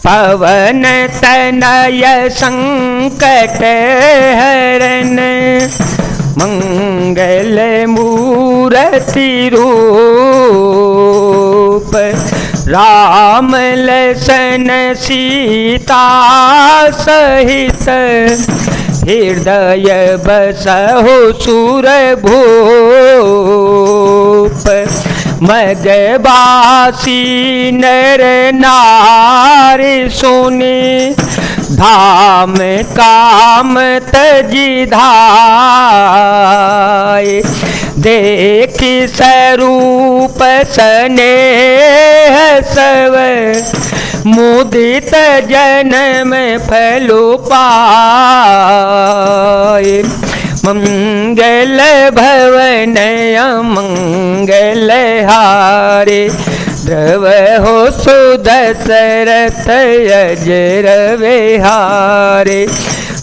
पवन तनय संकट हरण मंगल मूर्ति रूप राम लसन सीता सहित हृदय बसहु सुरभूप मगबासी नर नारी सुनि धाम काम तजि धाय देखि स्वरूप स्नेह सब मुदित जन्म फल पाए मंगल भवन मंगल हारे द्रव हो सुदशरथ अजर विहारे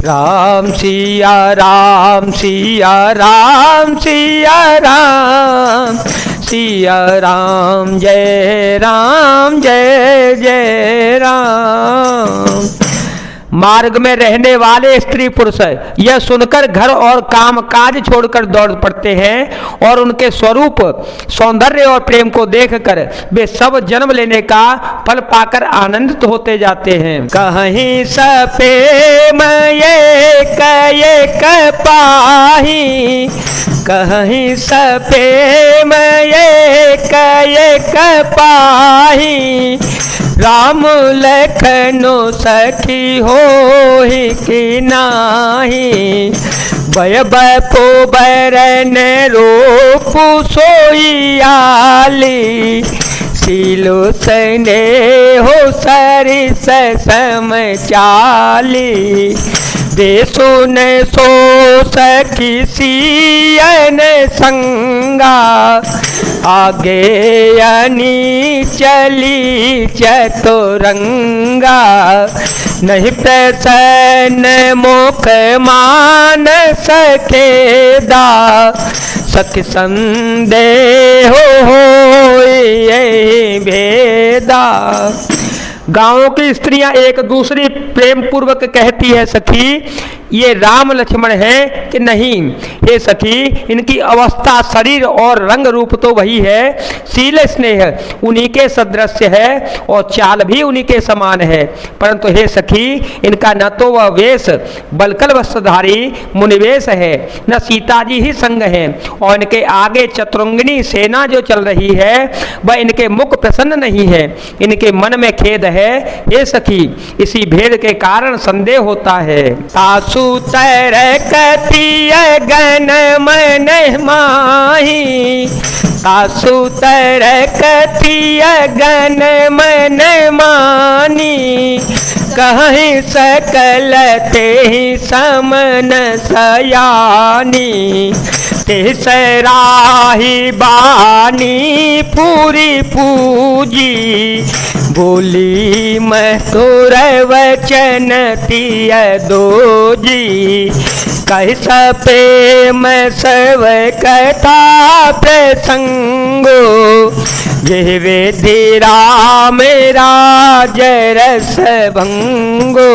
राम सिया राम सिया राम सिया राम सिया राम जय राम। मार्ग में रहने वाले स्त्री पुरुष यह सुनकर घर और काम काज छोड़कर दौड़ पड़ते हैं और उनके स्वरूप सौंदर्य और प्रेम को देखकर वे सब जन्म लेने का फल पाकर आनंदित होते जाते हैं। कहीं सपेम एक पाही कहीं सपेम एक पाही राम लखनो सखी होहि कि नाही भय बपो बरन रूप सोइयाली सीलो सने हो सरिस सम चाली देसो न सो सखी सियन संगा आगे अनी चली चतुरंगा नहीं प्रसन्न मुख मान सकेदा सख संदेह हो भेदा। गांवों की स्त्रियां एक दूसरी प्रेम पूर्वक कहती है सखी ये राम लक्ष्मण है कि नहीं, हे सखी इनकी अवस्था शरीर और रंग रूप तो वही है, शील स्नेह उन्हीं के सदृश्य है और चाल भी उन्हीं के समान है, परंतु हे सखी इनका न तो वह वेश बलकल वस्त्रधारी मुनिवेश है न सीता जी ही संग है और इनके आगे चतुरंगिनी सेना जो चल रही है वह इनके मुख प्रसन्न नहीं है, इनके मन में खेद है। हे सखी इसी भेद के कारण संदेह होता है। आसु तर कथिय गण मन माही आसु तर कथिय गण मन मानी कहीं सकल ते समन सयानी तेसराही बानी पूरी पूजी बोली मधुर वचन तिय दोजी कह सपे मैं सब कथा प्रसंगो यह वेदी राम राज रस भंगो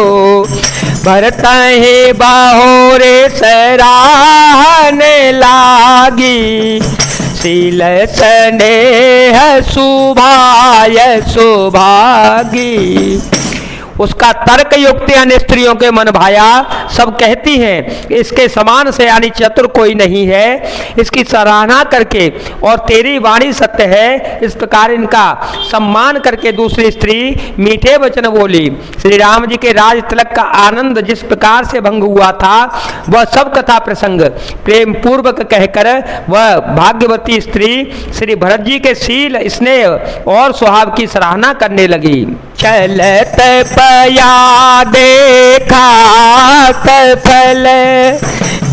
भरत हे बाहोरे सराहन लागी शील स्नेह सुभाय सुभागी। उसका तर्क युक्ति अन्य स्त्रियों के मन भाया, सब कहती हैं इसके समान से यानी चतुर कोई नहीं है, इसकी सराहना करके और तेरी वाणी सत्य है, इस प्रकार इनका सम्मान करके दूसरी स्त्री मीठे वचन बोली। श्री राम जी के राज तिलक का आनंद जिस प्रकार से भंग हुआ था वह सब कथा प्रसंग प्रेम पूर्वक कहकर वह भाग्यवती स्त्री श्री भरत जी के शील स्नेह और स्वभाव की सराहना करने लगी। चलत पया देखा सफल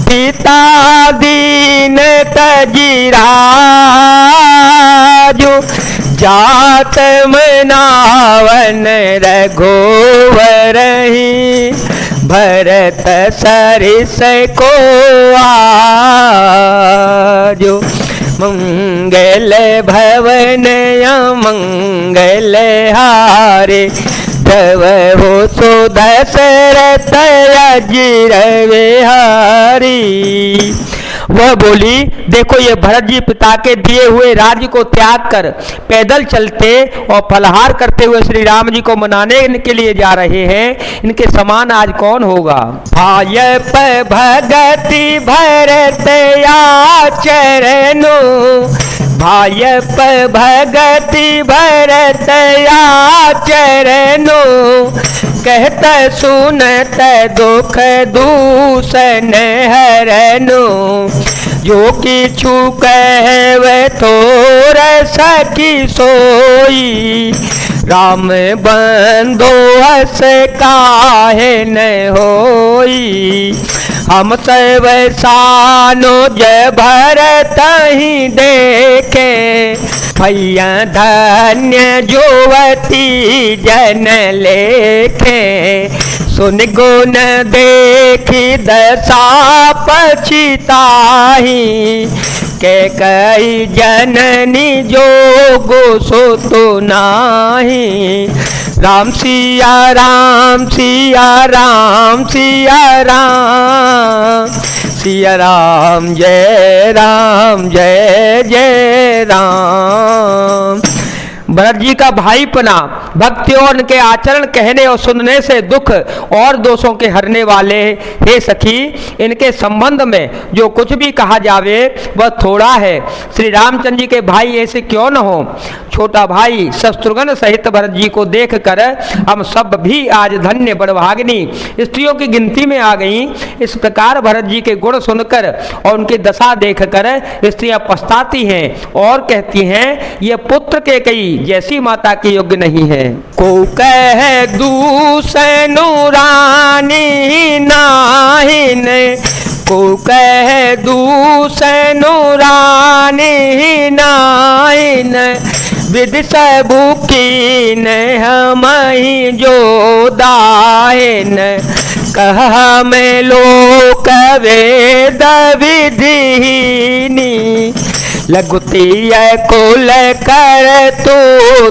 पिता दीन तजीराजु जात मनावन रघुवरहि भरत सरिस को आजो मंगल भवन मंगल हारे जब हो सो दशरथ अजीर विहारी। वह बोली, देखो ये भरत जी पिता के दिए हुए राज्य को त्याग कर पैदल चलते और फलहार करते हुए श्री राम जी को मनाने के लिए जा रहे हैं, इनके समान आज कौन होगा। भाय भगति भरत आचरणो, भाय भगति भरत आचरणो, कहत सुनत दुख दूषण हरनो, जो किछु कहवे थोर सकी सोई, राम बंधो हस काहे न होई। हम सब सानो जय भरत ही देखे, भैया धन्य जोवती जन लेखे, सुन गुण देखी दशा पछिताही, के कई जननी जोगो सो तो नाही। राम सिया राम सिया राम सिया राम, सिया राम जय जय राम। भरत जी का भाईपना, भक्ति और उनके आचरण कहने और सुनने से दुख और दोषों के हरने वाले, हे सखी इनके संबंध में जो कुछ भी कहा जावे वह थोड़ा है। श्री रामचंद्र जी के भाई ऐसे क्यों न हो। छोटा भाई शत्रुघ्न सहित भरत जी को देखकर हम सब भी आज धन्य बड़भागिनी स्त्रियों की गिनती में आ गई। इस प्रकार भरत जी के गुण सुनकर और उनकी दशा देखकर स्त्रियां पछताती हैं और कहती हैं ये पुत्र के कई जैसी माता के योग्य नहीं है। को कह दूसनु रानी नाहिन, को कह दूसनु रानी नाहिन, विधि सबुकीन हमहि जो दाहिन, कह में लोक वेद विधिनी, लघुती कुल कर तो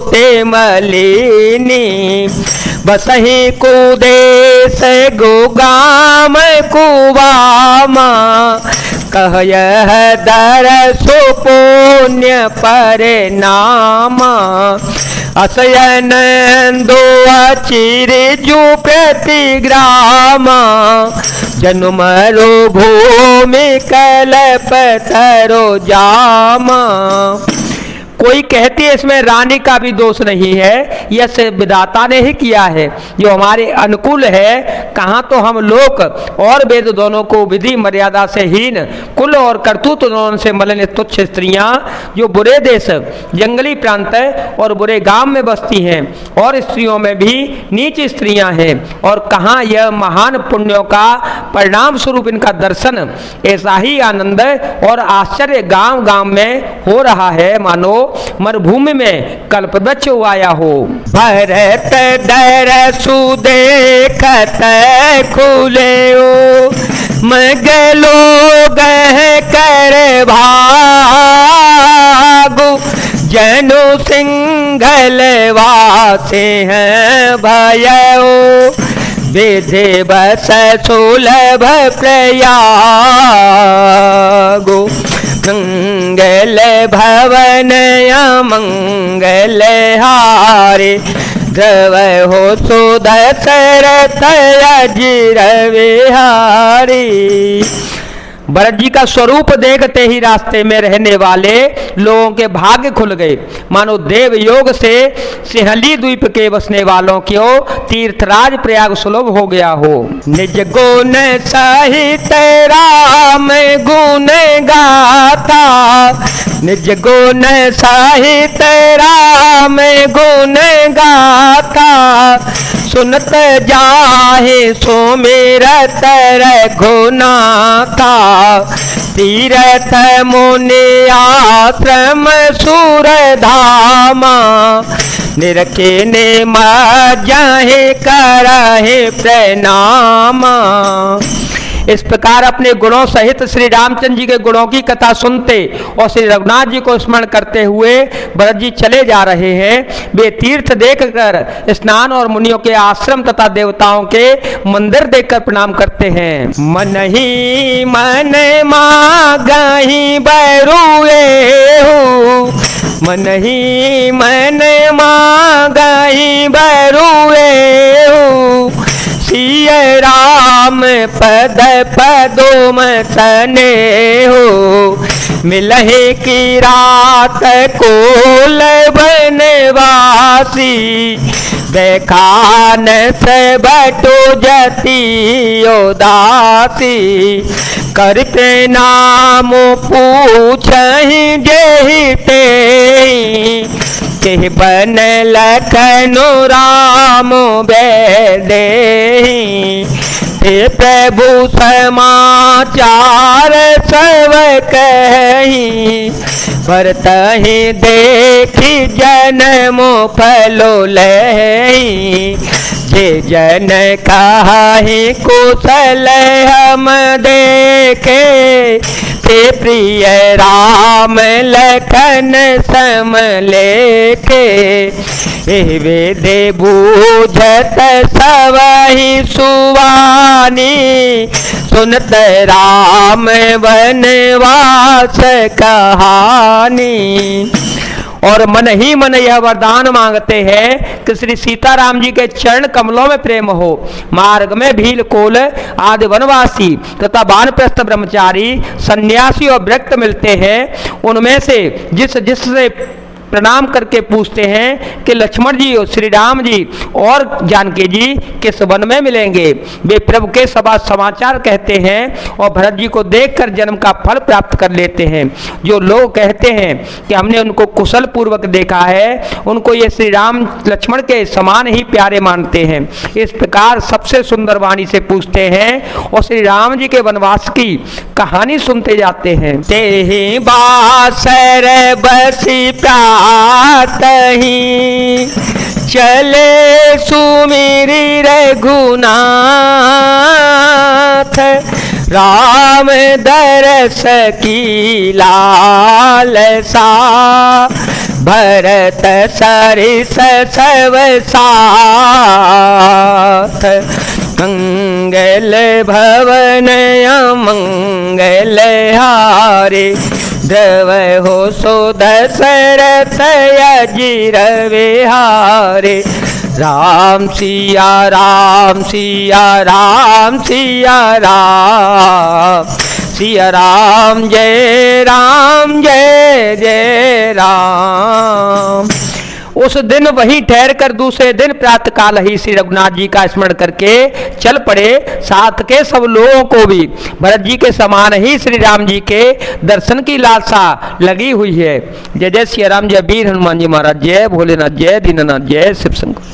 ते मलिनी, बसही कुदेश गुगाम कुवामा, कह यह दर सुपुण्य परिणामा, असयन दो चिर जू प्रतिग्रामा, जन्म रो भूमि कल्प तरो जामा। कोई कहती है इसमें रानी का भी दोष नहीं है, यह सिर्फ विधाता ने ही किया है जो हमारे अनुकूल है। कहाँ तो हम लोक और वेद दोनों को विधि मर्यादा से हीन, कुल और कर्तुत्व दोनों से मलिन तुच्छ स्त्रियां जो बुरे देश जंगली प्रांत और बुरे गांव में बसती हैं और स्त्रियों में भी नीच स्त्रियां हैं, और कहाँ यह महान पुण्यों का परिणाम स्वरूप इनका दर्शन, ऐसा ही आनंद और आश्चर्य गांव गांव में हो रहा है मानो मरुभूमि में कल्पवृक्ष उगाया हो। भरत दर सुदेखत खुले ओ, मगलो गह कर भागु, जनु सिंघल वासे हैं भयो, विधि बस सुलभ प्रयागो, मंगल भवन मंगल हारे, ध्रुव हो सो दशरथ अजीर विहारी। भरत जी का स्वरूप देखते ही रास्ते में रहने वाले लोगों के भाग्य खुल गए, मानो देव योग से सिंहली द्वीप के बसने वालों को तीर्थराज प्रयाग सुलभ हो गया हो। निज गुण सहित राम गुण गाथा, निज गुण सहित राम गुण गाथा, सुनत जाहे सुमिरत रघुनाथा, तीरथ मुनि आश्रम सुर धामा, निरखे ने मजाहे करहे प्रणामा। इस प्रकार अपने गुणों सहित श्री रामचंद्र जी के गुणों की कथा सुनते और श्री रघुनाथ जी को स्मरण करते हुए भरत जी चले जा रहे हैं। वे तीर्थ देखकर, स्नान और मुनियों के आश्रम तथा देवताओं के मंदिर देखकर प्रणाम करते हैं। मन ही मन मांगहि बैरुए हो, मन ही मन मांगहि बैरुए हो, सिय राम पद पदोम तने हो, मिलहि की रात कोल बनवासी, देखान से बटो जति उदासी, कर नाम पूछहि जेहि तेहि, के बन लखनु राम बेदेहि, हे प्रभु समाचार सब कहि, भरतहि देखि जन्मो फलो लहि, जे जन कहि कुशल हम देखे, ते प्रिय राम लखन सम लेखे, वेदे बूझत सबहि सुवानी, सुनत राम वनवास कहानी। और मन ही मन यह वरदान मांगते हैं कि श्री सीताराम जी के चरण कमलों में प्रेम हो। मार्ग में भील कोल आदि वनवासी तथा वानप्रस्थ ब्रह्मचारी सन्यासी और भक्त मिलते हैं, उनमें से जिससे प्रणाम करके पूछते हैं कि लक्ष्मण जी और श्री राम जी और जानकी जी किस वन में मिलेंगे। वे प्रभु के समाचार कहते हैं और भरत जी को देखकर जन्म का फल प्राप्त कर लेते हैं। जो लोग कहते हैं कि हमने उनको कुशल पूर्वक देखा है, उनको ये श्री राम लक्ष्मण के समान ही प्यारे मानते हैं। इस प्रकार सबसे सुंदर वाणी से पूछते हैं और श्री राम जी के वनवास की कहानी सुनते जाते हैं। तेहि बासर बसी तही चले सुमिरि रघुनाथ, राम दरस की लालसा, भरत सरिस सब साथ, मंगल भवन मंगल हारे, द्रव हो सो दशरथ अजिर विहारे, राम सिया राम सिया राम सिया राम, सिया राम जय जय राम। उस दिन वहीं ठहर कर दूसरे दिन प्रातः काल ही श्री रघुनाथ जी का स्मरण करके चल पड़े। साथ के सब लोगों को भी भरत जी के समान ही श्री राम जी के दर्शन की लालसा लगी हुई है। जय जय श्री राम, जय वीर हनुमान जी महाराज, जय भोलेनाथ, जय दीननाथ, जय शिव शंकर।